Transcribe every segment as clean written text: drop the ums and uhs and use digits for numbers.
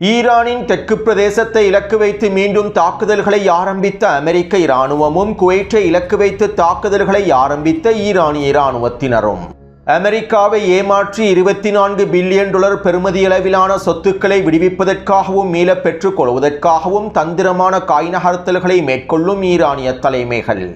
ஈரானின் தெற்கு பிரதேசத்தை இலக்கு வைத்து மீண்டும் தாக்குதல்களை ஆரம்பித்த அமெரிக்க இராணுவமும் குவைத்தை இலக்கு வைத்து தாக்குதல்களை ஆரம்பித்த ஈரானிய இராணுவத்தினரும் அமெரிக்காவை ஏமாற்றி $24 பில்லியன் பெறுமதியளவிலான சொத்துக்களை விடுவிப்பதற்காகவும் மீள பெற்றுக் கொள்வதற்காகவும் தந்திரமான காய் நகர்த்தல்களை மேற்கொள்ளும் ஈரானிய தலைமைகள்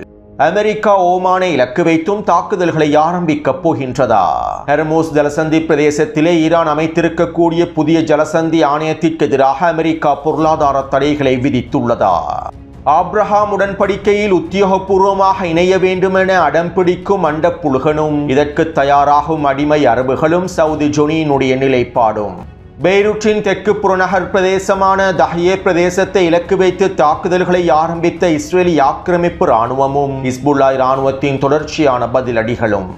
அமெரிக்கா ஓமானை இலக்கு வைத்தும் தாக்குதல்களை ஆரம்பிக்கப் போகின்றதா? ஹெர்மூஸ் ஜலசந்தி பிரதேசத்திலே ஈரான் அமைத்திருக்கக்கூடிய புதிய ஜலசந்தி ஆணையத்திற்கு எதிராக அமெரிக்கா பொருளாதார தடைகளை விதித்துள்ளதா? ஆப்ரஹாம் உடன்படிக்கையில் உத்தியோகபூர்வமாக இணைய வேண்டும் என அடம்பிடிக்கும் அண்டப்புழுகனும் இதற்கு தயாராகும் அடிமை அரபுகளும் சவுதி ஜொனியினுடைய நிலைப்பாடும் பெய்ரூட்டின் தெற்கு புறநகர் பிரதேசமான தஹியே பிரதேசத்தை இலக்கு வைத்து தாக்குதல்களை ஆரம்பித்த இஸ்ரேலி ஆக்கிரமிப்பு இராணுவமும் ஹிஸ்புல்லா இராணுவத்தின் தொடர்ச்சியான பதிலடிகளும்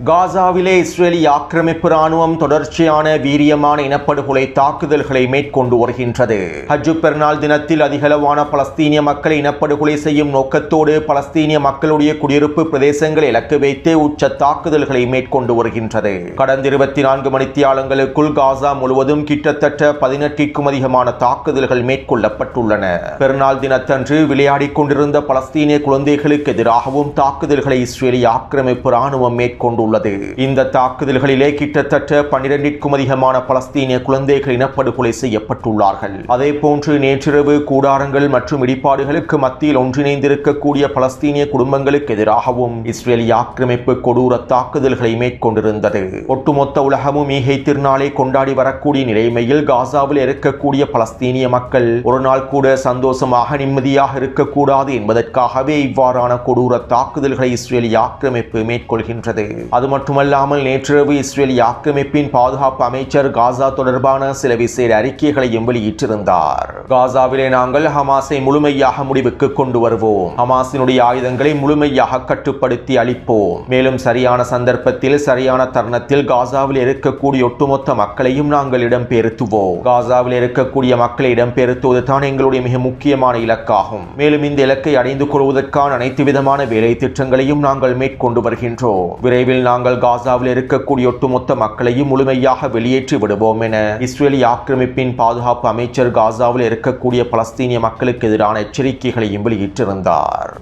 காசாவிலே இஸ்ரேலி ஆக்கிரமிப்பு இராணுவம் தொடர்ச்சியான வீரியமான இனப்படுகொலை தாக்குதல்களை மேற்கொண்டு வருகின்றது. ஹஜ் பெருநாள் தினத்தில் அதிகளவான பலஸ்தீனிய மக்களை இனப்படுகொலை செய்யும் நோக்கத்தோடு பலஸ்தீனிய மக்களுடைய குடியிருப்பு பிரதேசங்களை இலக்கு வைத்து உச்ச தாக்குதல்களை மேற்கொண்டு வருகின்றது. கடந்த 24 மணித்தியாலங்களுக்குள் காசா முழுவதும் கிட்டத்தட்ட 18க்கும் அதிகமான தாக்குதல்கள் மேற்கொள்ளப்பட்டுள்ளன. பெருநாள் தினத்தன்று விளையாடிக் கொண்டிருந்த பலஸ்தீனிய குழந்தைகளுக்கு எதிராகவும் தாக்குதல்களை இஸ்ரேலி ஆக்கிரமிப்பு இராணுவம் மேற்கொண்டுள்ளது. இந்த தாக்குதல்களிலே கிட்டத்தட்ட 12க்கும் அதிகமான பலஸ்தீனிய குழந்தைகள் இனப்படுகொலை செய்யப்பட்டுள்ளார்கள். அதே போன்று நேற்றிரவு கூடாரங்கள் மற்றும் இடிபாடுகளுக்கு மத்தியில் ஒன்றிணைந்திருக்கக்கூடிய பலஸ்தீனிய குடும்பங்களுக்கு எதிராகவும் இஸ்ரேலி ஆக்கிரமிப்பு கொடூர தாக்குதல்களை மேற்கொண்டிருந்தது. ஒட்டுமொத்த உலகமும் ஈகை திருநாளை கொண்டாடி வரக்கூடிய நிலைமையில் காசாவில் இருக்கக்கூடிய பலஸ்தீனிய மக்கள் ஒரு நாள் கூட சந்தோஷமாக நிம்மதியாக இருக்கக்கூடாது என்பதற்காகவே இவ்வாறான கொடூர தாக்குதல்களை இஸ்ரேலி ஆக்கிரமிப்பு மேற்கொள்கின்றது. அது மட்டுமல்லாமல் நேற்றிரவு இஸ்ரேலி ஆக்கிரமிப்பின் பாதுகாப்பு அமைச்சர் காசா தொடர்பான சில விசேட அறிக்கைகளையும் வெளியிட்டிருந்தார். காசாவிலே நாங்கள் ஹமாஸை முழுமையாக முடிவுக்கு கொண்டு வருவோம், ஹமாஸினுடைய ஆயுதங்களை முழுமையாக கட்டுப்படுத்தி அளிப்போம், மேலும் சரியான சந்தர்ப்பத்தில் சரியான தருணத்தில் காசாவில் இருக்கக்கூடிய ஒட்டுமொத்த மக்களையும் நாங்கள் இடம்பெயர்த்துவோம். காசாவில் இருக்கக்கூடிய மக்களை இடம்பெயர்த்துவது தான் எங்களுடைய மிக முக்கியமான இலக்காகும். மேலும் இந்த இலக்கை அடைந்து கொள்வதற்கான அனைத்து விதமான வேலை திட்டங்களையும் நாங்கள் மேற்கொண்டு வருகின்றோம். விரைவில் நாங்கள் காசாவில் இருக்கக்கூடிய ஒட்டுமொத்த மக்களையும் முழுமையாக வெளியேற்றி விடுவோம் என இஸ்ரேலி ஆக்கிரமிப்பின் பாதுகாப்பு அமைச்சர் காசாவில் இருக்கக்கூடிய பலஸ்தீனிய மக்களுக்கு எதிரான எச்சரிக்கைகளையும் வெளியிட்டிருந்தார்.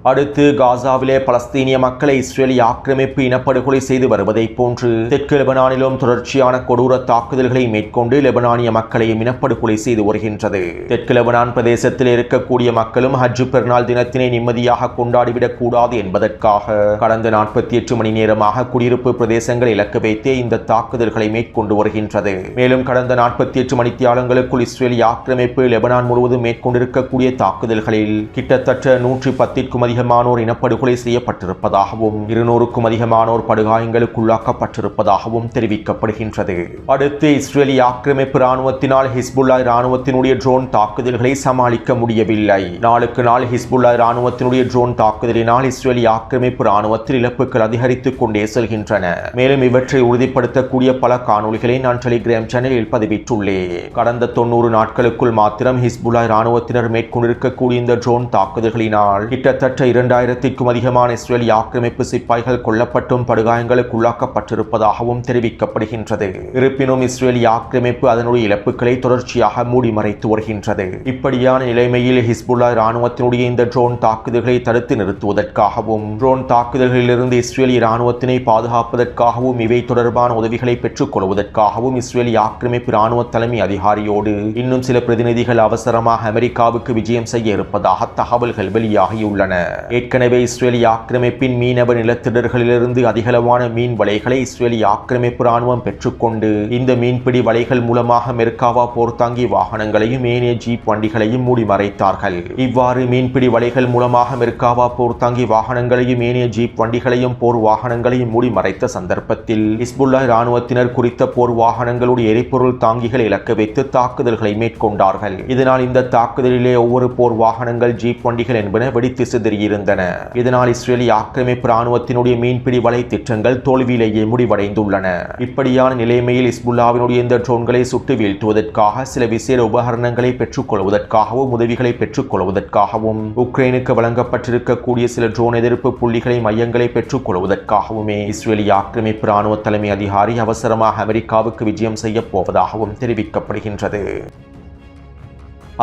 அடுத்து காசாவிலே பலஸ்தீனிய மக்களை இஸ்ரேலி ஆக்கிரமிப்பு இனப்படுகொலை செய்து வருவதை போன்று தெற்கு லெபனானிலும் தொடர்ச்சியான கொடூர தாக்குதல்களை மேற்கொண்டு லெபனானிய மக்களையும் இனப்படுகொலை செய்து வருகின்றது. தெற்கு லெபனான் பிரதேசத்தில் இருக்கக்கூடிய மக்களும் ஹஜ் பெருநாள் தினத்தினை நிம்மதியாக கொண்டாடிவிடக் கூடாது என்பதற்காக கடந்த 48 மணி நேரமாக குடியிருப்பு பிரதேசங்களை இலக்கு வைத்தே இந்த தாக்குதல்களை மேற்கொண்டு வருகின்றது. மேலும் கடந்த 48 மணித்தியாலங்களுக்குள் இஸ்ரேலி ஆக்கிரமிப்பு லெபனான் முழுவதும் மேற்கொண்டிருக்கக்கூடிய தாக்குதல்களில் கிட்டத்தட்ட 110க்கும் அதிகமானோர் இனப்படுகொலை செய்யப்பட்டிருப்பதாகவும் 200க்கும் அதிகமானோர் படுகாயங்களுக்குள்ளாக்கப்பட்டிருப்பதாகவும் தெரிவிக்கப்படுகின்றது. அடுத்து இஸ்ரேலி ஆக்கிரமிப்பு இராணுவத்தினால் ஹிஸ்புல்லா இராணுவத்தினுடைய ட்ரோன் தாக்குதல்களை சமாளிக்க முடியவில்லை. நாளுக்கு நாள் ஹிஸ்புல்லா இராணுவத்தினுடைய ட்ரோன் தாக்குதலினால் இஸ்ரேலி ஆக்கிரமிப்பு இராணுவத்தில் இழப்புகள் அதிகரித்துக் கொண்டே செல்கின்றன. மேலும் இவற்றை உறுதிப்படுத்தக்கூடிய பல காணொளிகளை நான் டெலிகிராம் சேனலில் பதிவிட்டுள்ளேன். கடந்த 90 நாட்களுக்குள் மாத்திரம் ஹிஸ்புல்லா இராணுவத்தினர் மேற்கொண்டிருக்கக்கூடிய இந்த ட்ரோன் தாக்குதல்களினால் கிட்டத்தட்ட 2000க்கும் அதிகமான இஸ்ரேலி ஆக்கிரமிப்பு சிப்பாய்கள் கொல்லப்பட்டும் படுகாயங்களுக்குள்ளாக்கப்பட்டிருப்பதாகவும் தெரிவிக்கப்படுகின்றது. இருப்பினும் இஸ்ரேலி ஆக்கிரமிப்பு அதனுடைய இழப்புகளை தொடர்ச்சியாக மூடி மறைத்து வருகின்றது. இப்படியான நிலைமையில் ஹிஸ்புல்லா இராணுவத்தினுடைய இந்த ட்ரோன் தாக்குதல்களை தடுத்து நிறுத்துவதற்காகவும் ட்ரோன் தாக்குதல்களிலிருந்து இஸ்ரேலி இராணுவத்தினை பாதுகாப்பதற்காகவும் இவை தொடர்பான உதவிகளை பெற்றுக் கொள்வதற்காகவும் இஸ்ரேலி ஆக்கிரமிப்பு இராணுவ தலைமை அதிகாரியோடு இன்னும் சில பிரதிநிதிகள் அவசரமாக அமெரிக்காவுக்கு விஜயம் செய்ய இருப்பதாக தகவல்கள் வெளியாகியுள்ளன. ஏற்கனவே இஸ்ரேலி ஆக்கிரமிப்பின் மீனவ நிலத்திடர்களிலிருந்து அதிகளவான மீன் வலைகளை இஸ்ரேலி ஆக்கிரமிப்பு இராணுவம் பெற்றுக்கொண்டு இந்த மீன்பிடி வலைகள் மூலமாக மெர்காவா போர்த்தாங்கி வாகனங்களையும் ஏனைய ஜீப் வண்டிகளையும் மூடி மறைத்தார்கள். இவ்வாறு மீன்பிடி வலைகள் மூலமாக மெர்காவா போர்த்தாங்கி வாகனங்களையும் ஏனைய ஜீப் வண்டிகளையும் போர் வாகனங்களையும் மூடி மறைத்த சந்தர்ப்பத்தில் ஹிஸ்புல்லா இராணுவத்தினர் குறித்த போர் வாகனங்களுடைய எரிபொருள் தாங்கிகளை இலக்கு வைத்து தாக்குதல்களை மேற்கொண்டார்கள். இதனால் இந்த தாக்குதலிலே ஒவ்வொரு போர் வாகனங்கள் ஜீப் வண்டிகள் என்பன வெடித்து சிதறிய இருந்தன. இதனால் இஸ்ரேலிய ஆக்கிரமிப்பு ராணுவத்தினுடைய மீன்பிடி வலை திட்டங்கள் தோல்வியிலேயே முடிவடைந்துள்ளன. இப்படியான நிலைமையில் ஹிஸ்புல்லாவினுடைய இந்த ட்ரோன்களை சுட்டு வீழ்த்துவதற்காக சில விசேட உபகரணங்களை பெற்றுக்கொள்வதற்காகவும் உதவிகளை பெற்றுக்கொள்வதற்காகவும் உக்ரைனுக்கு வழங்கப்பட்டிருக்கக்கூடிய சில ட்ரோன் எதிர்ப்பு புள்ளிகளை மையங்களை பெற்றுக்கொள்வதற்காகவுமே இஸ்ரேலிய ஆக்கிரமிப்பு ராணுவ தலைமை அதிகாரி அவசரமாக அமெரிக்காவுக்கு விஜயம் செய்ய போவதாகவும் தெரிவிக்கப்படுகின்றது.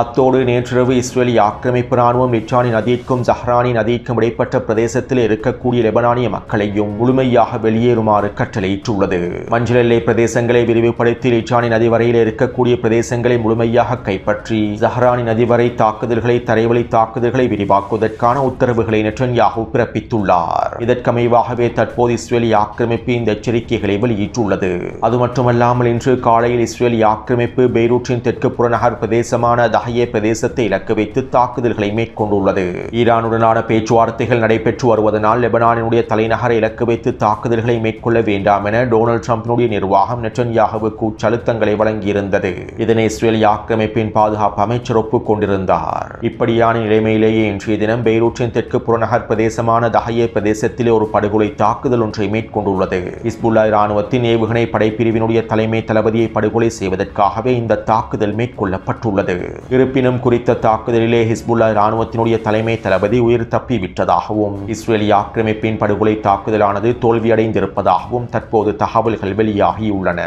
அத்தோடு நேற்றிரவு இஸ்ரேலிய ஆக்கிரமிப்பு ராணுவம் லிச்சானி நதிக்கும் ஜஹ்ரானி நதிக்கும் இடைப்பட்ட பிரதேசத்தில் இருக்கக்கூடிய லெபனானிய மக்களையும் முழுமையாக வெளியேறுமாறு கட்டளையிட்டுள்ளது. மஞ்சள் எல்லை பிரதேசங்களை விரிவுபடுத்தி லிச்சானி நதி வரையில் இருக்கக்கூடிய பிரதேசங்களை முழுமையாக கைப்பற்றி ஜஹ்ரானி நதி வரை தாக்குதல்களை தரைவழி தாக்குதல்களை விரிவாக்குவதற்கான உத்தரவுகளை நெட்டன்யாஹூ பிறப்பித்துள்ளார். இதற்கமைவாகவே தற்போது இஸ்ரேலிய ஆக்கிரமிப்பு இந்த எச்சரிக்கைகளை வெளியிட்டுள்ளது. அது மட்டுமல்லாமல் இன்று காலையில் இஸ்ரேலிய ஆக்கிரமிப்பு பெய்ரூட்டின் தெற்கு புறநகர் பிரதேசமான பிரதேசத்தை இலக்கு வைத்து தாக்குதல்களை மேற்கொண்டுள்ளது. ஈரானுடனான பேச்சுவார்த்தைகள் நடைபெற்று வருவதனால் லெபனானினுடைய தலைநகரை இலக்கு வைத்து தாக்குதல்களை மேற்கொள்ள வேண்டாம் என டொனால்ட் ட்ரம்பினுடைய நிர்வாகம் நெட்டன்யாஹுவுக்கு அழுத்தங்களை வழங்கியிருந்தது. இதனை இஸ்ரேலிய ஆக்கிரமிப்பின் பாதுகாப்பு அமைச்சர் ஒப்புக்கொண்டிருந்தார். இப்படியான நிலைமையிலேயே இன்றைய தினம் பெய்ரூட்டின் தெற்கு புறநகர் பிரதேசமான தஹயே பிரதேசத்திலே ஒரு படுகொலை தாக்குதல் ஒன்றை மேற்கொண்டுள்ளது. ஹிஸ்புல்லா இராணுவத்தின் ஏவுகணை படைப்பிரிவினுடைய தலைமை தளபதியை படுகொலை செய்வதற்காகவே இந்த தாக்குதல் மேற்கொள்ளப்பட்டுள்ளது. இருப்பினும் குறித்த தாக்குதலிலே ஹிஸ்புல்லா இராணுவத்தினுடைய தலைமை தளபதி உயிர் தப்பிவிட்டதாகவும் இஸ்ரேலிய ஆக்கிரமிப்பின் படுகொலை தாக்குதலானது தோல்வியடைந்திருப்பதாகவும் தற்போது தகவல்கள் வெளியாகியுள்ளன.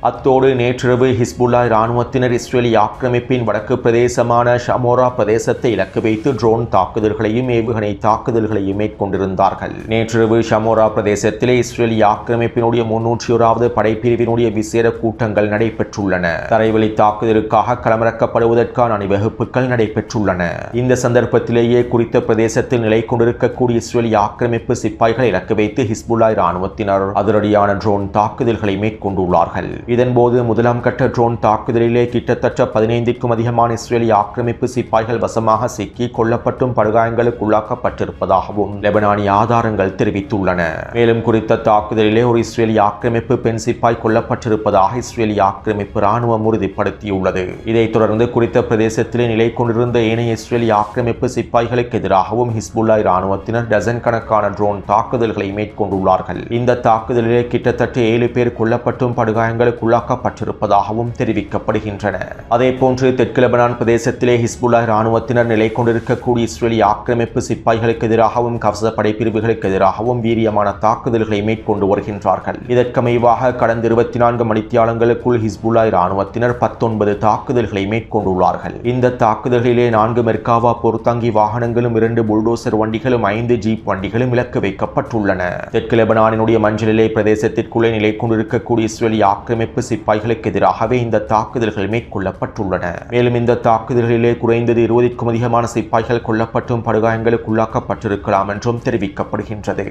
அத்தோடு நேற்றிரவு ஹிஸ்புல்லா இராணுவத்தினர் இஸ்ரேலிய ஆக்கிரமிப்பின் வடக்கு பிரதேசமான ஷமோரா பிரதேசத்தை இலக்கு வைத்து ட்ரோன் தாக்குதல்களையும் ஏவுகணை தாக்குதல்களையும் மேற்கொண்டிருந்தார்கள். நேற்றிரவு ஷமோரா பிரதேசத்திலே இஸ்ரேலிய ஆக்கிரமிப்பினுடைய 301வது படைப்பிரிவினுடைய விசேட கூட்டங்கள் நடைபெற்றுள்ளன. தரைவழி தாக்குதலுக்காக களமிறக்கப்படுவதற்கான அணிவகுப்புகள் நடைபெற்றுள்ளன. இந்த சந்தர்ப்பத்திலேயே குறித்த பிரதேசத்தில் நிலை கொண்டிருக்கக்கூடிய இஸ்ரேலிய ஆக்கிரமிப்பு சிப்பாய்களை இலக்கு வைத்து ஹிஸ்புல்லா இராணுவத்தினர் அதிரடியான ட்ரோன் தாக்குதல்களை மேற்கொண்டுள்ளார்கள். இதன்போது முதலாம் கட்ட ட்ரோன் தாக்குதலிலே கிட்டத்தட்ட 15க்கும் அதிகமான இஸ்ரேலிய ஆக்கிரமிப்பு சிப்பாய்கள் வசமாக சிக்கி கொல்லப்பட்டும் படுகாயங்களுக்கு உள்ளாக்கப்பட்டிருப்பதாகவும் லெபனானிய ஆதாரங்கள் தெரிவித்துள்ளன. மேலும் குறித்த தாக்குதலிலே ஒரு இஸ்ரேலிய ஆக்கிரமிப்பு பெண் சிப்பாய் கொல்லப்பட்டிருப்பதாக இஸ்ரேலிய ஆக்கிரமிப்பு ராணுவம் உறுதிப்படுத்தியுள்ளது. இதைத் தொடர்ந்து குறித்த பிரதேசத்திலே நிலை கொண்டிருந்த ஏனைய இஸ்ரேலிய ஆக்கிரமிப்பு சிப்பாய்களுக்கு எதிராகவும் ஹிஸ்புல்லா இராணுவத்தினர் டசன் கணக்கான ட்ரோன் தாக்குதல்களை மேற்கொண்டுள்ளார்கள். இந்த தாக்குதலிலே கிட்டத்தட்ட 7 பேர் கொல்லப்பட்டும் படுகாயங்களுக்கு உள்ளாக்கப்பட்டிருப்பதாகவும் தெரிவிக்கப்படுகின்றன. அதேபோன்று தெற்கு லெபனான் பிரதேசத்திலே ஹிஸ்புல்லா இராணுவத்தினர் நிலை கொண்டிருக்கக்கூடிய இஸ்ரேலிய ஆக்கிரமிப்பு சிப்பாய்களுக்கு எதிராகவும் கவச படைப்பிரிவுகளுக்கு எதிராகவும் வீரியமான தாக்குதல்களை மேற்கொண்டு வருகின்றார்கள். இதற்கமைவாக கடந்த 24 மணித்தியாலங்களுக்குள் ஹிஸ்புல்லா இராணுவத்தினர் 19 தாக்குதல்களை மேற்கொண்டுள்ளார்கள். இந்த தாக்குதல்களிலே 4 மெர்காவா பொருத்தாங்கி வாகனங்களும் 2 புல்டோசர் வண்டிகளும் 5 ஜீப் வண்டிகளும் இலக்கு வைக்கப்பட்டுள்ளன. தெற்கு லெபனானினுடைய மஞ்சள் எல்லை பிரதேசத்திற்குள்ளே நிலை கொண்டிருக்கக்கூடிய இஸ்ரேலிய ஆக்கிரமிப்பு சிப்பாய்களுக்கு எதிராகவே இந்த தாக்குதல்கள் மேற்கொள்ளப்பட்டுள்ளன. மேலும் இந்த தாக்குதல்களிலே குறைந்தது 20க்கும் அதிகமான சிப்பாய்கள் கொல்லப்பட்டும் படுகாயங்களுக்கு உள்ளாக்கப்பட்டிருக்கலாம் என்றும் தெரிவிக்கப்படுகின்றது.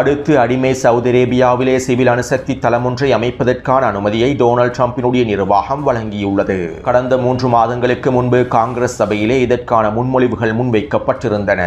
அடுத்து அடிமை சவுதி அரேபியாவிலே சிவில் அணுசக்தி தளம் ஒன்றை அமைப்பதற்கான அனுமதியை டொனால்ட் ட்ரம்பினுடைய நிர்வாகம் வழங்கியுள்ளது. கடந்த 3 மாதங்களுக்கு முன்பு காங்கிரஸ் சபையிலே இதற்கான முன்மொழிவுகள் முன்வைக்கப்பட்டிருந்தன.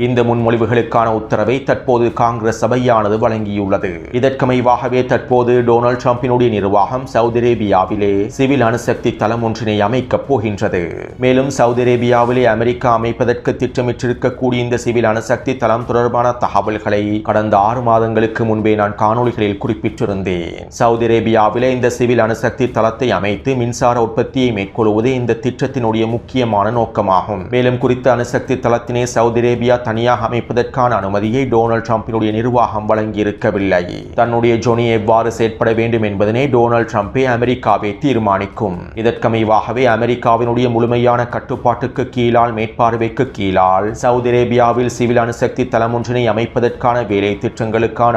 இந்த முன்மொழிவுகளுக்கான உத்தரவை தற்போது காங்கிரஸ் சபையானது வழங்கியுள்ளது. இதற்கமைவாகவே தற்போது டொனால்ட் ட்ரம்பினுடைய நிர்வாகம் சவுதி அரேபியாவிலே சிவில் அணுசக்தி தளம் ஒன்றினை அமைக்கப் போகின்றது. மேலும் சவுதி அரேபியாவிலே அமெரிக்கா அமைப்பதற்கு திட்டமிட்டிருக்கக்கூடிய இந்த சிவில் அணுசக்தி தளம் தொடர்பான தகவல்களை கடந்த 6 மாதங்களுக்கு முன்பே நான் காணொளிகளில் குறிப்பிட்டிருந்தேன். சவுதி அரேபியாவிலே இந்த சிவில் அணுசக்தி தளத்தை அமைத்து மின்சார உற்பத்தியை மேற்கொள்வதே இந்த திட்டத்தினுடைய முக்கியமான நோக்கமாகும். மேலும் குறித்த அணுசக்தி தளத்தினை சவுதி அரேபியா தனியாக அமைப்பதற்கான அனுமதியை டொனால்ட் ட்ரம்பினுடைய நிர்வாகம் வழங்கியிருக்கவில்லை. தன்னுடைய ஜொனி எவ்வாறு செயற்பட வேண்டும் என்பதனை டொனால்ட் ட்ரம்பே அமெரிக்காவை தீர்மானிக்கும். இதற்கமைவாகவே அமெரிக்காவினுடைய முழுமையான கட்டுப்பாட்டுக்கு கீழால் மேற்பார்வைக்கு கீழால் சவுதி அரேபியாவில் சிவில் அணுசக்தி தளம் ஒன்றினை அமைப்பதற்கான வேலை திட்டங்களுக்கான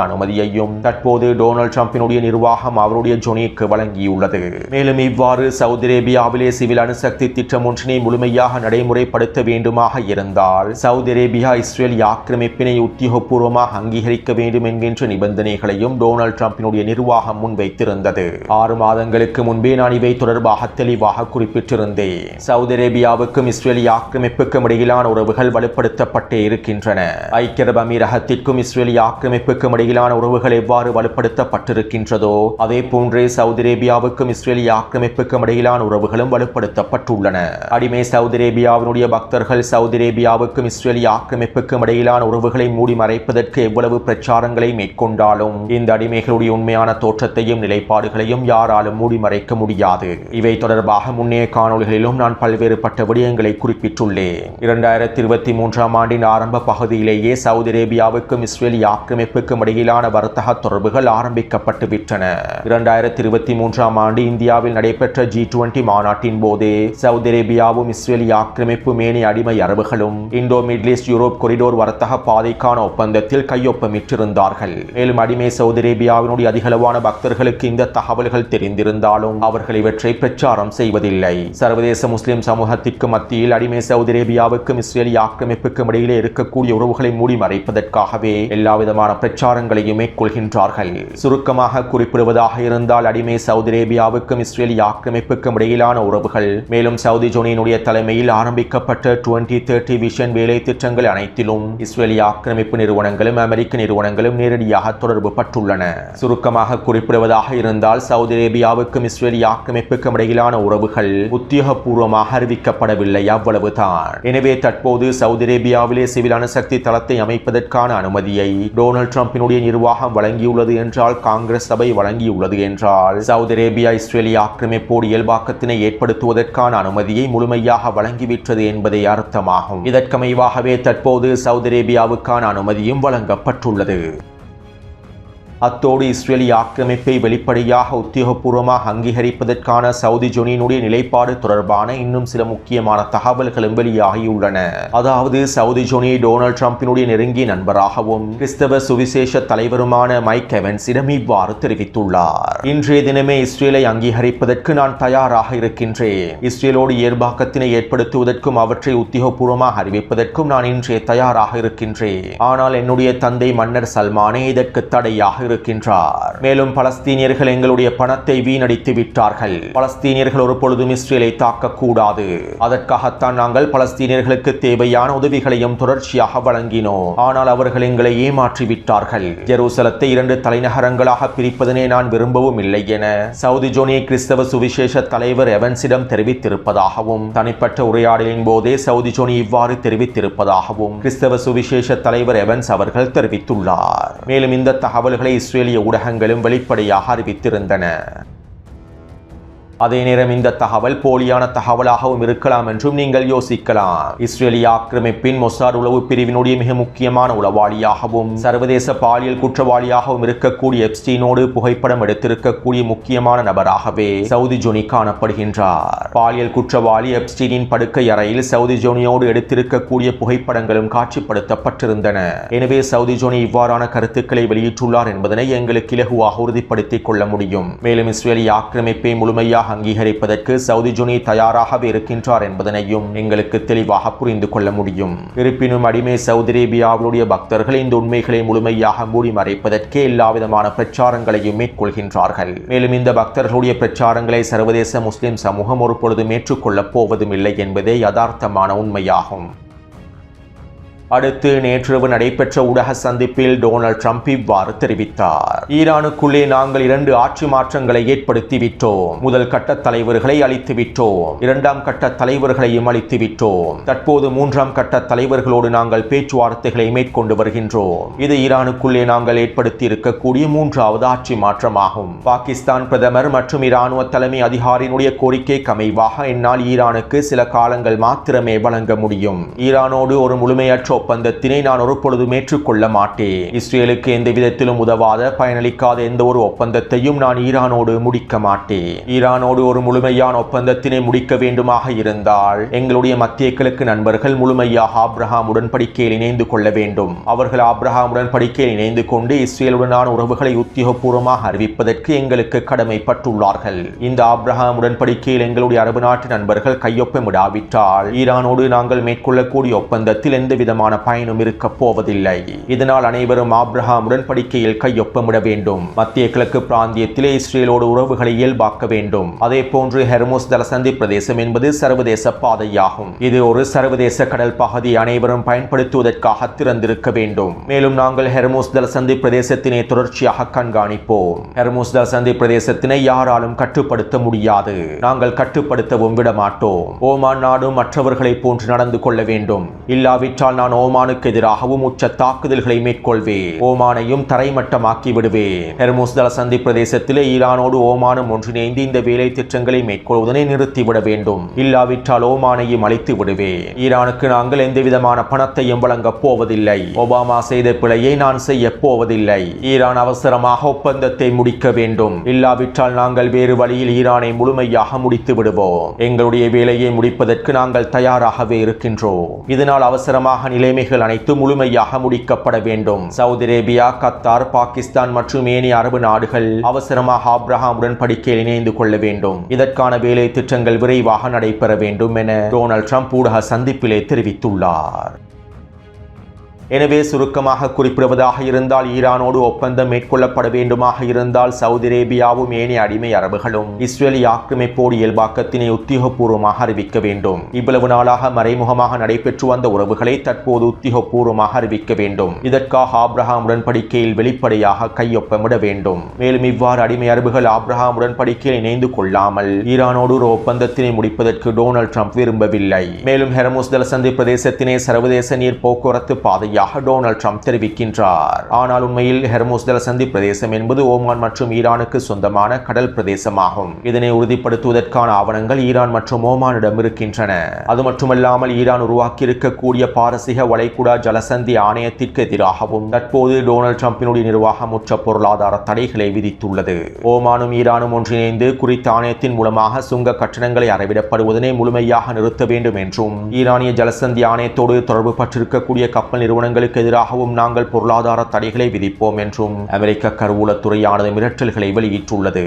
அனுமதியையும் தற்போது டொனால்ட் ட்ரம்பினுடைய நிர்வாகம் அவருடைய ஜொனிக்கு வழங்கியுள்ளது. மேலும் இவ்வாறு சவுதி அரேபியாவிலே சிவில் அணுசக்தி திட்டம் ஒன்றினை முழுமையாக நடைமுறைப்படுத்த வேண்டுமாக இருந்தால் சவுதி அரேபியா இஸ்ரேலிய ஆக்கிரமிப்பினை உத்தியோகபூர்வமாக அங்கீகரிக்க வேண்டும் என்கின்ற நிபந்தனைகளையும் டொனால்ட் ட்ரம்பினுடைய நிர்வாகம் முன்வைத்திருந்தது. 6 மாதங்களுக்கு முன்பே நான் இவை தொடர்பாக தெளிவாக குறிப்பிட்டிருந்தேன். சவுதி அரேபியாவுக்கும் இஸ்ரேலிய ஆக்கிரமிப்புக்கும் இடையிலான உறவுகள் வலுப்படுத்தப்பட்டே இருக்கின்றன. ஐக்கிய அரபு அமீரகத்திற்கும் இஸ்ரேலிய ஆக்கிரமிப்பு ஆக்கிரமிப்புக்கும் இடையிலான உறவுகள் எவ்வாறு வலுப்படுத்தப்பட்டிருக்கின்றதோ அதே போன்றே சவுதி அரேபியாவுக்கும் இஸ்ரேலிய ஆக்கிரமிப்புக்கும் இடையிலான உறவுகளும் வலுப்படுத்தப்பட்டுள்ளன. அடிமை சவுதி அரேபியாவினுடைய பக்தர்கள் சவுதி அரேபியாவுக்கும் இஸ்ரேலிய ஆக்கிரமிப்புக்கும் இடையிலான உறவுகளை மூடி மறைப்பதற்கு எவ்வளவு பிரச்சாரங்களை மேற்கொண்டாலும் இந்த அடிமைகளுடைய உண்மையான தோற்றத்தையும் நிலைப்பாடுகளையும் யாராலும் மூடி மறைக்க முடியாது. இவை தொடர்பாக முன்னைய காணொளிகளிலும் நான் பல்வேறுபட்ட விடயங்களை குறிப்பிட்டுள்ளேன். 2023ஆம் ஆண்டின் ஆரம்ப பகுதியிலேயே சவுதி அரேபியாவுக்கும் இஸ்ரேலிய ஆக்கிரமிப்புக்கும் இடையிலான வர்த்தக தொடர்புகள் ஆரம்பிக்கப்பட்டு விட்டன. 2023ஆம் ஆண்டு இந்தியாவில் நடைபெற்ற G20 மாநாட்டின் போதே சவுதி அரேபியாவும் இஸ்ரேலிய ஆக்கிரமிப்பு மேனி அடிமை அரபுகளும் இந்தோ மிடில் ஈஸ்ட் யூரோப் கொரிடோர் வர்த்தக பாதைக்கான ஒப்பந்தத்தில் கையொப்பமிட்டிருந்தார்கள். மேலும் அடிமை சவுதி அரேபியாவினுடைய அதிகளவான பக்தர்களுக்கு இந்த தகவல்கள் தெரிந்திருந்தாலும் அவர்கள் இவற்றை பிரச்சாரம் செய்வதில்லை. சர்வதேச முஸ்லிம் சமூகத்திற்கு மத்தியில் அடிமை சவுதி அரேபியாவுக்கும் இஸ்ரேலிய ஆக்கிரமிப்புக்கும் இடையிலே இருக்கக்கூடிய உறவுகளை மூடி மறைப்பதற்காகவே எல்லாவிதமான பிரச்சாரங்களையும் மேற்கொள்கின்றார்கள். சுருக்கமாக குறிப்பிடுவதாக இருந்தால் அடிமை சவுதி அரேபியாவுக்கும் இஸ்ரேலிய ஆக்கிரமிப்புக்கும் இடையிலான உறவுகள் மேலும் சவுதி ஜோனியினுடைய தலைமையில் ஆரம்பிக்கப்பட்ட 2030 விஷன் வேலை திட்டங்கள் அனைத்திலும் இஸ்ரேலிய ஆக்கிரமிப்பு நிறுவனங்களும் அமெரிக்க நிறுவனங்களும் நேரடியாக தொடர்பு பட்டுள்ளன. சுருக்கமாக குறிப்பிடுவதாக இருந்தால் சவுதி அரேபியாவுக்கும் இஸ்ரேலிய ஆக்கிரமிப்புக்கும் இடையிலான உறவுகள் உத்தியோகபூர்வமாக அறிவிக்கப்படவில்லை, அவ்வளவுதான். எனவே தற்போது சவுதி அரேபியாவிலே சிவில் அணுசக்தி தளத்தை அமைப்பதற்கான அனுமதியை டொனால்ட் ட்ரம்பினுடைய நிர்வாகம் வழங்கியுள்ளது என்றால், காங்கிரஸ் சபை வழங்கியுள்ளது என்றால், சவுதி அரேபியா இஸ்ரேலிய ஆக்கிரமிப்போடு இயல்பாக்கத்தினை ஏற்படுத்துவதற்கான அனுமதியை முழுமையாக வழங்கிவிட்டது என்பதை அர்த்தமாகும். இதற்கமைவாகவே தற்போது சவுதி அரேபியாவுக்கான அனுமதியும் வழங்கப்பட்டுள்ளது. அத்தோடு இஸ்ரேலிய ஆக்கிரமிப்பை வெளிப்படையாக உத்தியோகபூர்வமாக அங்கீகரிப்பதற்கான சவுதி ஜோனியினுடைய நிலைப்பாடு தொடர்பான இன்னும் சில முக்கியமான தகவல்களும் வெளியாகியுள்ளன. அதாவது சவுதி ஜோனி டொனால்ட் ட்ரம்பினுடைய நெருங்கிய நண்பராகவும் கிறிஸ்தவ சுவிசேஷ தலைவருமான மைக் எவன்ஸிடம் இவ்வாறு தெரிவித்துள்ளார். இன்றைய தினமே இஸ்ரேலை அங்கீகரிப்பதற்கு நான் தயாராக இருக்கின்றேன். இஸ்ரேலோடு இயல்பாக்கத்தினை ஏற்படுத்துவதற்கும் அவற்றை உத்தியோகபூர்வமாக அறிவிப்பதற்கும் நான் இன்றைய தயாராக இருக்கின்றேன். ஆனால் என்னுடைய தந்தை மன்னர் சல்மானே இதற்கு தடையாக இருக்கின்றார். மேலும் பலஸ்தீனியர்கள் எங்களுடைய பணத்தை வீணடித்து விட்டார்கள். பலஸ்தீனியர்கள் ஒரு பொழுதும் இஸ்ரேலை தாக்கக்கூடாது. அதற்காகத்தான் நாங்கள் பலஸ்தீனியர்களுக்கு தேவையான உதவிகளையும் தொடர்ச்சியாக வழங்கினோம். ஆனால் அவர்கள் எங்களை ஏமாற்றி விட்டார்கள். ஜெருசலத்தை 2 தலைநகரங்களாக பிரிப்பதனை நான் விரும்பவும் இல்லை என சவுதி ஜோனிய கிறிஸ்தவ சுவிசேஷ தலைவர் எவன்ஸிடம் தெரிவித்திருப்பதாகவும், தனிப்பட்ட உரையாடலின் போதே சவுதி ஜோனி இவ்வாறு தெரிவித்திருப்பதாகவும் கிறிஸ்தவ சுவிசேஷ தலைவர் எவன்ஸ் அவர்கள் தெரிவித்துள்ளார். மேலும் இந்த தகவல்களை இஸ்ரேலிய ஊடகங்களும் வெளிப்படையாக அறிவித்திருந்தன. அதே நேரம் இந்த தகவல் போலியான தகவலாகவும் இருக்கலாம் என்றும் நீங்கள் யோசிக்கலாம். இஸ்ரேலிய ஆக்கிரமிப்பின் மொசாட் உளவு பிரிவினுடைய மிக முக்கியமான உளவாளியாகவும் சர்வதேச பாலியல் குற்றவாளியாகவும் இருக்கக்கூடிய எப்ஸ்டீனோடு புகைப்படம் எடுத்திருக்கக்கூடிய முக்கியமான நபராகவே சவுதி ஜோனி காணப்படுகின்றார். பாலியல் குற்றவாளி எப்ஸ்டீனின் படுக்கை அறையில் சவுதி ஜோனியோடு எடுத்திருக்கக்கூடிய புகைப்படங்களும் காட்சிப்படுத்தப்பட்டிருந்தன. எனவே சவுதி ஜோனி இவ்வாறான கருத்துக்களை வெளியிட்டுள்ளார் என்பதனை எங்களுக்கு இலகுவாக உறுதிப்படுத்திக் கொள்ள முடியும். மேலும் இஸ்ரேலிய ஆக்கிரமிப்பை முழுமையாக அங்கீகரிப்பதற்கு சவுதி ஜோனி தயாராகவே இருக்கின்றார் என்பதனையும் எங்களுக்கு தெளிவாக புரிந்து கொள்ள முடியும். இருப்பினும் அடிமை சவுதி அரேபியாவுடைய பக்தர்கள் இந்த உண்மைகளை முழுமையாக மூடி மறைப்பதற்கே எல்லாவிதமான பிரச்சாரங்களையும் மேற்கொள்கின்றார்கள். மேலும் இந்த பக்தர்களுடைய பிரச்சாரங்களை சர்வதேச முஸ்லிம் சமூகம் ஒரு பொழுதும் ஏற்றுக்கொள்ளப் போவதும் இல்லை என்பதே யதார்த்தமான உண்மையாகும். அடுத்து நேற்றிரவு நடைபெற்ற ஊடக சந்திப்பில் டொனால்ட் ட்ரம்ப் இவ்வாறு தெரிவித்தார். ஈரானுக்குள்ளே நாங்கள் 2 ஆட்சி மாற்றங்களை ஏற்படுத்திவிட்டோம். முதல் கட்ட தலைவர்களை அழித்துவிட்டோம். 2ஆம் கட்ட தலைவர்களையும் அழித்துவிட்டோம். தற்போது 3ஆம் கட்ட தலைவர்களோடு நாங்கள் பேச்சுவார்த்தைகளை மேற்கொண்டு வருகின்றோம். இது ஈரானுக்குள்ளே நாங்கள் ஏற்படுத்தி இருக்கக்கூடிய 3வது ஆட்சி மாற்றமாகும். பாகிஸ்தான் பிரதமர் மற்றும் இராணுவ தலைமை அதிகாரியினுடைய கோரிக்கைக்கு அமைவாக என்னால் ஈரானுக்கு சில காலங்கள் மாத்திரமே வழங்க முடியும். ஈரானோடு ஒரு முழுமையற்ற ஒப்பந்தத்தினை நான் ஒரு பொழுதும் ஏற்றுக்கொள்ள மாட்டேன். இஸ்ரேலுக்கு எந்த விதத்திலும் உதவாத பயனளிக்காத எந்த ஒரு ஒப்பந்தத்தையும் நான் ஈரானோடு முடிக்க மாட்டேன். ஈரானோடு ஒரு முழுமையான ஒப்பந்தத்தினை முடிக்க வேண்டுமாக இருந்தால் எங்களுடைய மத்திய கிழக்கு நண்பர்கள் முழுமையாக ஆப்ரஹாம் உடன்படிக்கையில் இணைந்து கொள்ள வேண்டும். அவர்கள் ஆப்ரஹாம் உடன்படிக்கையில் இணைந்து கொண்டு இஸ்ரேலுடனான உறவுகளை உத்தியோகபூர்வமாக அறிவிப்பதற்கு எங்களுக்கு கடமைப்பட்டுள்ளார்கள். இந்த ஆப்ரஹாம் உடன்படிக்கையில் எங்களுடைய அரபு நாட்டு நண்பர்கள் கையொப்பமிடாவிட்டால் ஈரானோடு நாங்கள் மேற்கொள்ளக்கூடிய ஒப்பந்தத்தில் எந்த விதமான எந்தவிதமான பயனும் இருக்கப் போவதில்லை. இதனால் அனைவரும் ஆப்ரஹாம் உடன்படிக்கையில் கையொப்பமிட வேண்டும். மத்திய கிழக்கு பிராந்தியத்திலே இஸ்ரேலோடு உறவுகளை இயல்பாக்க வேண்டும். அதே போன்று ஹெர்முஸ் ஜலசந்தி பிரதேசம் என்பது சர்வதேச பாதையாகும். இது ஒரு சர்வதேச கடல் பகுதி அனைவரும் பயன்படுத்துவதற்காக திறந்திருக்க வேண்டும். மேலும் நாங்கள் ஹெர்முஸ் ஜலசந்தி பிரதேசத்தினை தொடர்ச்சியாக கண்காணிப்போம். ஹெர்முஸ் ஜலசந்தி பிரதேசத்தினை யாராலும் கட்டுப்படுத்த முடியாது. நாங்கள் கட்டுப்படுத்தவும் விட மாட்டோம். ஓமான் நாடும் மற்றவர்களை போன்று நடந்து கொள்ள வேண்டும். இல்லாவிட்டால் நான் ஓமானுக்கு எதிராகவும் உச்ச தாக்குதல்களை மேற்கொள்வேன். ஓமானையும் தரைமட்டமாக்கி விடுவேன். ஹெர்முஸ் ஜலசந்தி பிரதேசத்திலே ஈரானோடு ஓமானும் ஒன்றிணைந்து இந்த வேலை திட்டங்களை மேற்கொள்வதனை நிறுத்திவிட வேண்டும். இல்லாவிட்டால் ஓமானையும் அழித்து விடுவேன். ஈரானுக்கு நாங்கள் எந்தவிதமான பணத்தையும் வழங்கப் போவதில்லை. ஒபாமா செய்த பிழையை நான் செய்ய போவதில்லை. ஈரான் அவசரமாக ஒப்பந்தத்தை முடிக்க வேண்டும். இல்லாவிட்டால் நாங்கள் வேறு வழியில் ஈரானை முழுமையாக முடித்து விடுவோம். எங்களுடைய வேலையை முடிப்பதற்கு நாங்கள் தயாராகவே இருக்கின்றோம். இதனால் அவசரமாக நிலைமைகள் அனைத்தும் முழுமையாக முடிக்கப்பட வேண்டும். சவுதி அரேபியா, கத்தார், பாகிஸ்தான் மற்றும் ஏனைய அரபு நாடுகள் அவசரமாக ஆப்ரஹாம் உடன்படிக்கையில் இணைந்து கொள்ள வேண்டும். இதற்கான வேலை திட்டங்கள் விரைவாக நடைபெற வேண்டும் என டொனால்ட் ட்ரம்ப் ஊடக சந்திப்பிலே தெரிவித்துள்ளார். எனவே சுருக்கமாக குறிப்பிடுவதாக இருந்தால் ஈரானோடு ஒப்பந்தம் மேற்கொள்ளப்பட வேண்டுமாக இருந்தால் சவுதி அரேபியாவும் ஏனைய அடிமை அரபுகளும் இஸ்ரேலி ஆக்கிரமிப்போடு இயல்பாக்கத்தினை உத்தியோகபூர்வமாக அறிவிக்க வேண்டும். இவ்வளவு நாளாக மறைமுகமாக நடைபெற்று வந்த உறவுகளை தற்போது உத்தியோகபூர்வமாக அறிவிக்க வேண்டும். இதற்காக ஆப்ரஹாம் உடன்படிக்கையில் வெளிப்படையாக கையொப்பமிட வேண்டும். மேலும் இவ்வாறு அடிமை அரபுகள் ஆப்ரஹாம் உடன்படிக்கையில் இணைந்து கொள்ளாமல் ஈரானோடு ஒரு ஒப்பந்தத்தினை முடிப்பதற்கு டொனால்ட் ட்ரம்ப் விரும்பவில்லை. மேலும் ஹெர்முஸ் ஜலசந்தி பிரதேசத்தினை சர்வதேச நீர் போக்குவரத்து பாதையாக டொனால்ட் ட்ரம்ப் தெரிவிக்கின்றார். ஆனால் உண்மையில் ஹெர்முஸ் ஜலசந்தி பிரதேசம் என்பது ஓமான் மற்றும் ஈரானுக்கு சொந்தமான கடல் பிரதேசமாகும். இதனை உறுதிப்படுத்துவதற்கான ஆவணங்கள் ஈரான் மற்றும் ஓமானிடம் இருக்கின்றன. அது மட்டுமல்லாமல் ஈரான் உருவாக்கி இருக்கக்கூடிய பாரசீக வளைகுடா ஜலசந்தி ஆணையத்திற்கு எதிராகவும் தற்போது டொனால்ட் ட்ரம்பினுடைய நிர்வாகம் உச்ச பொருளாதார தடைகளை விதித்துள்ளது. ஓமானும் ஈரானும் ஒன்றிணைந்து குறித்த ஆணையத்தின் மூலமாக சுங்க கட்டணங்களை அறவிடப்படுவதனை முழுமையாக நிறுத்த வேண்டும் என்றும் ஈரானிய ஜலசந்தி ஆணையத்தோடு தொடர்பு பற்றிருக்கக்கூடிய கப்பல் நிறுவனங்களுக்கு எதிராகவும் நாங்கள் பொருளாதார தடைகளை விதிப்போம் என்றும் அமெரிக்க கருவூலத்துறையானது மிரட்டல்களை வெளியிட்டுள்ளது.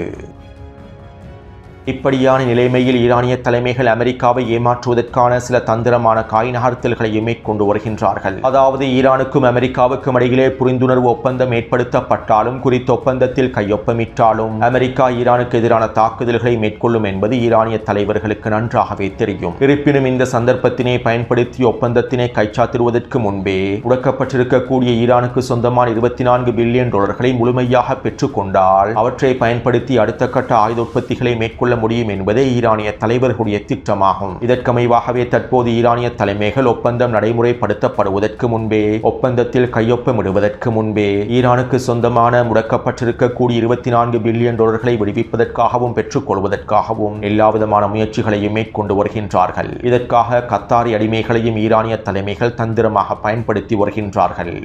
இப்படியான நிலைமையில் ஈரானிய தலைமைகள் அமெரிக்காவை ஏமாற்றுவதற்கான சில தந்திரமான காய் நகர்த்தல்களையும் மேற்கொண்டு வருகின்றார்கள். அதாவது ஈரானுக்கும் அமெரிக்காவுக்கும் இடையிலே புரிந்துணர்வு ஒப்பந்தம் ஏற்படுத்தப்பட்டாலும் குறித்த ஒப்பந்தத்தில் கையொப்பமிட்டாலும் அமெரிக்கா ஈரானுக்கு எதிரான தாக்குதல்களை மேற்கொள்ளும் என்பது ஈரானிய தலைவர்களுக்கு நன்றாகவே தெரியும். இருப்பினும் இந்த சந்தர்ப்பத்தினை பயன்படுத்தி ஒப்பந்தத்தினை கைச்சாத்திடுவதற்கு முன்பே முடக்கப்பட்டிருக்கக்கூடிய ஈரானுக்கு சொந்தமான $24 பில்லியன் முழுமையாக பெற்றுக் கொண்டால் அவற்றை பயன்படுத்தி அடுத்த கட்ட ஆயுத உற்பத்திகளை மேற்கொள்ள முடியும் என்பதே ஈரானிய தலைவர்களுடைய திட்டமாகும். இதற்கமைவாகவே தற்போது ஈரானிய தலைமைகள் ஒப்பந்தம் நடைமுறைப்படுத்தப்படுவதற்கு முன்பே ஒப்பந்தத்தில் கையொப்பமிடுவதற்கு முன்பே ஈரானுக்கு சொந்தமான முடக்கப்பட்டிருக்கக்கூடிய $24 பில்லியன் விடுவிப்பதற்காகவும் பெற்றுக் கொள்வதற்காகவும் எல்லாவிதமான முயற்சிகளையும் மேற்கொண்டு வருகின்றார்கள். இதற்காக கத்தாரி அடிமைகளையும் ஈரானிய தலைமைகள் தந்திரமாக பயன்படுத்தி வருகின்றார்கள்.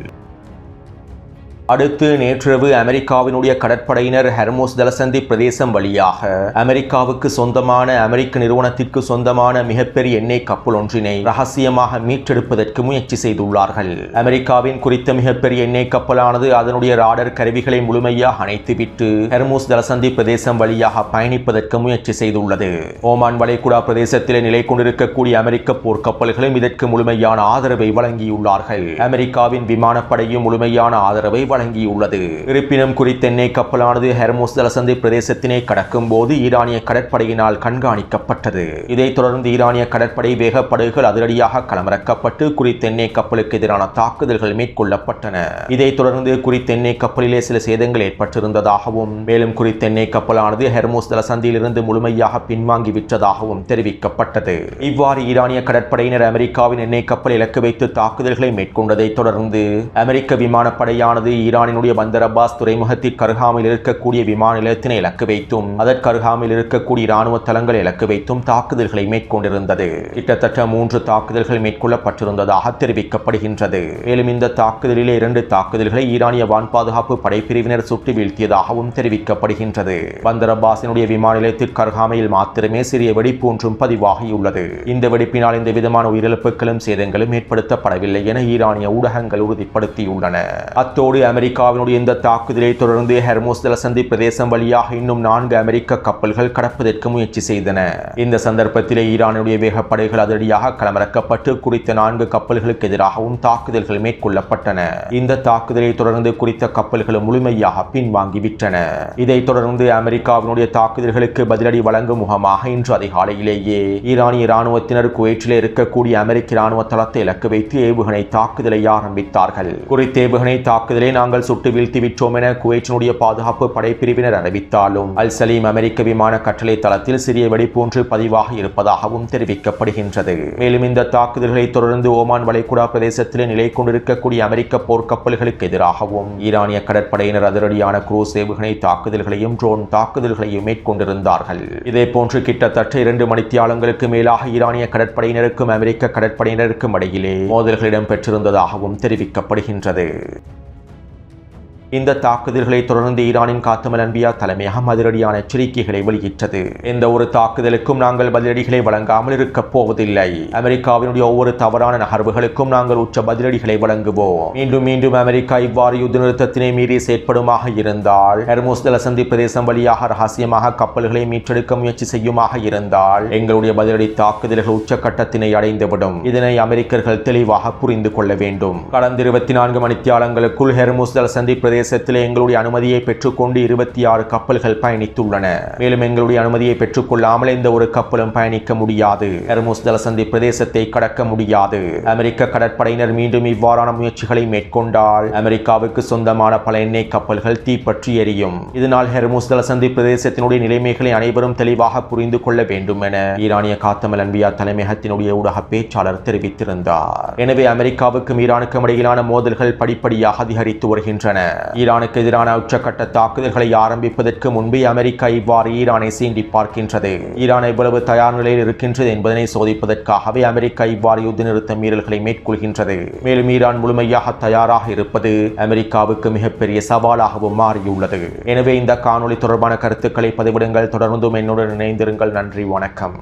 அடுத்து நேற்றிரவு அமெரிக்காவினுடைய கடற்படையினர் ஹெர்முஸ் ஜலசந்தி பிரதேசம் வழியாக அமெரிக்காவுக்கு சொந்தமான அமெரிக்க நிறுவனத்திற்கு சொந்தமான மிகப்பெரிய எண்ணெய் கப்பல் ஒன்றினை ரகசியமாக மீட்டெடுப்பதற்கு முயற்சி செய்துள்ளார்கள். அமெரிக்காவின் குறித்த மிகப்பெரிய எண்ணெய் கப்பலானது அதனுடைய ராடர் கருவிகளை முழுமையாக அணைத்துவிட்டு ஹெர்முஸ் ஜலசந்தி பிரதேசம் வழியாக பயணிப்பதற்கு முயற்சி செய்துள்ளது. ஓமான் வளைகுடா பிரதேசத்தில் நிலை கொண்டிருக்கக்கூடிய அமெரிக்க போர்க்கப்பல்களும் இதற்கு முழுமையான ஆதரவை வழங்கியுள்ளார்கள். அமெரிக்காவின் விமானப்படையும் முழுமையான ஆதரவை வழங்கியுள்ளது. இருப்பினும் குறித்த எண்ணெய் கப்பலானது ஹெர்முஸ் ஜலசந்தி பிரதேசத்தினை கடக்கும் போது ஈரானிய கடற்படையினால் கண்காணிக்கப்பட்டது. இதைத் தொடர்ந்து ஈரானிய கடற்படை வேகப்படகுகள் அதிரடியாக களமிறக்கப்பட்டு குறித்த எண்ணெய் கப்பலுக்கு எதிரான தாக்குதல்கள் மேற்கொள்ளப்பட்டன. இதைத் தொடர்ந்து குறித்த எண்ணெய் கப்பலிலே சில சேதங்கள் ஏற்பட்டிருந்ததாகவும் மேலும் குறித்த எண்ணெய் கப்பலானது ஹெர்முஸ் ஜலசந்தியிலிருந்து முழுமையாக பின்வாங்கி விட்டதாகவும் தெரிவிக்கப்பட்டது. இவ்வாறு ஈரானிய கடற்படையினர் அமெரிக்காவின் எண்ணெய் கப்பல் இலக்கு வைத்து தாக்குதல்களை மேற்கொண்டதைத் தொடர்ந்து அமெரிக்க விமானப்படையானது ஈரானினுடைய பந்தர் அப்பாஸ் துறைமுகத்திற்கு அருகாமையில் இருக்கக்கூடிய விமான நிலையத்தினை இலக்கு வைத்தும் அதற்கு அருகாமையில் இருக்கக்கூடிய இராணுவ தளங்களை இலக்கு வைத்தும் தாக்குதல்களை மேற்கொண்டிருந்தது. கிட்டத்தட்ட 3 தாக்குதல்கள் மேற்கொள்ளப்பட்டிருந்ததாக தெரிவிக்கப்படுகின்றது. மேலும் இந்த தாக்குதலிலே 2 தாக்குதல்களை ஈரானிய வான் பாதுகாப்பு படைப்பிரிவினர் சுட்டு வீழ்த்தியதாகவும் தெரிவிக்கப்படுகின்றது. பந்தர் அப்பாஸினுடைய விமான நிலையத்திற்கு அருகாமையில் மாத்திரமே சிறிய வெடிப்பு ஒன்றும் பதிவாகியுள்ளது. இந்த வெடிப்பினால் எந்த விதமான உயிரிழப்புகளும் சேதங்களும் ஏற்படுத்தப்படவில்லை என ஈரானிய ஊடகங்கள் உறுதிப்படுத்தியுள்ளன. அத்தோடு அமெரிக்காவினுடைய இந்த தாக்குதலை தொடர்ந்து ஹெர்முஸ் ஜலசந்தி பிரதேசம் வழியாக இன்னும் 4 அமெரிக்க கப்பல்கள் கடப்பதற்கு முயற்சி செய்தன. இந்த சந்தர்ப்பத்திலே ஈரானுடைய வேகப்படைகள் அதிரடியாக களமிறக்கப்பட்டு குறித்த 4 கப்பல்களுக்கு எதிராகவும் தாக்குதல்கள் மேற்கொள்ளப்பட்டன. இந்த தாக்குதலை தொடர்ந்து குறித்த கப்பல்கள் முழுமையாக பின்வாங்கிவிட்டன. இதைத் தொடர்ந்து அமெரிக்காவினுடைய தாக்குதல்களுக்கு பதிலடி வழங்கும் முகமாக இன்று அதிகாலையிலேயே ஈரானிய இராணுவத்தினர் குவைற்றில் இருக்கக்கூடிய அமெரிக்க இராணுவ தளத்தை இலக்கு வைத்து ஏவுகணை தாக்குதலை ஆரம்பித்தார்கள். குறித்த ஏவுகணை தாக்குதலை நாங்கள் சுட்டு வீழ்த்திவிட்டோம் என குவைற்றினுடைய பாதுகாப்பு படைப்பிரிவினர் அறிவித்தாலும் அல் சலீம் அமெரிக்க விமான கட்டளை தளத்தில் சிறிய வெடிப்பொன்று பதிவாக இருப்பதாகவும் தெரிவிக்கப்படுகின்றது. மேலும் இந்த தாக்குதல்களை தொடர்ந்து ஓமான் வளைகுடா பிரதேசத்தில் நிலை கொண்டிருக்கக்கூடிய அமெரிக்க போர்க்கப்பல்களுக்கு எதிராகவும் ஈரானிய கடற்படையினர் அதிரடியான குரூஸ் ஏவுகணை தாக்குதல்களையும் ட்ரோன் தாக்குதல்களையும் மேற்கொண்டிருந்தார்கள். இதேபோன்று கிட்டத்தட்ட 2 மணித்தியாலங்களுக்கு மேலாக ஈரானிய கடற்படையினருக்கும் அமெரிக்க கடற்படையினருக்கும் இடையிலே மோதல்கள் இடம்பெற்றிருந்ததாகவும் தெரிவிக்கப்படுகின்றது. இந்த தாக்குதல்களை தொடர்ந்து ஈரானின் காத்தமல் அன்பியா தலைமையகம் அதிரடியான எச்சரிக்கைகளை வெளியிட்டது. எந்த ஒரு தாக்குதலுக்கும் நாங்கள் பதிலடிகளை வழங்காமல் இருக்கப் போவதில்லை. அமெரிக்காவினுடைய ஒவ்வொரு தவறான நகர்வுகளுக்கும் நாங்கள் உச்ச பதிலடிகளை வழங்குவோம். மீண்டும் மீண்டும் அமெரிக்கா இவ்வாறு யுத்த நிறுத்தத்தினை மீறி செயற்படுமாக இருந்தால், ஹெர்முஸ் ஜலசந்தி பிரதேசம் வழியாக ரகசியமாக கப்பல்களை மீட்டெடுக்க முயற்சி செய்யுமாக இருந்தால் எங்களுடைய பதிலடி தாக்குதல்கள் உச்சக்கட்டத்தினை அடைந்துவிடும். இதனை அமெரிக்கர்கள் தெளிவாக புரிந்து கொள்ள வேண்டும். கடந்த 24 மணித்தியாலங்களுக்குள் ஹெர்முஸ் ஜலசந்தி பிரதேசத்திலே எங்களுடைய அனுமதியை பெற்றுக்கொண்டு 26 கப்பல்கள் பயணித்துள்ளன. மேலும் எங்களுடைய அனுமதியை பெற்றுக்கொள்ளாமல் எந்த ஒரு கப்பலும் பயணிக்க முடியாது. ஹெர்முஸ் ஜலசந்தி பிரதேசத்தை கடக்க முடியாது. அமெரிக்க கடற்படையினர் மீண்டும் இவ்வாறான முயற்சிகளை மேற்கொண்டால் அமெரிக்காவுக்கு சொந்தமான பல எண்ணெய் கப்பல்கள் தீப்பற்றி எரியும். இதனால் ஹெர்முஸ் ஜலசந்தி பிரதேசத்தினுடைய நிலைமைகளை அனைவரும் தெளிவாக புரிந்து கொள்ள வேண்டும் என ஈரானிய காத்தமல் அன்பியா தலைமையகத்தினுடைய ஊடக பேச்சாளர் தெரிவித்திருந்தார். எனவே அமெரிக்காவுக்கும் ஈரானுக்கும் இடையிலான மோதல்கள் படிப்படியாக அதிகரித்து வருகின்றன. ஈரானுக்கு எதிரான உச்சக்கட்ட தாக்குதல்களை ஆரம்பிப்பதற்கு முன்பே அமெரிக்கா இவ்வாறு ஈரானை சீண்டி பார்க்கின்றது. ஈரான் எவ்வளவு தயார் நிலையில் இருக்கின்றது என்பதனை சோதிப்பதற்காகவே அமெரிக்கா இவ்வாறு யுத்த நிறுத்த மீறல்களை மேற்கொள்கின்றது. மேலும் ஈரான் முழுமையாக தயாராக இருப்பது அமெரிக்காவுக்கு மிகப்பெரிய சவாலாகவும் மாறியுள்ளது. எனவே இந்த காணொளி தொடர்பான கருத்துக்களை பதிவிடுங்கள். தொடர்ந்தும் என்னுடன் இணைந்திருங்கள். நன்றி, வணக்கம்.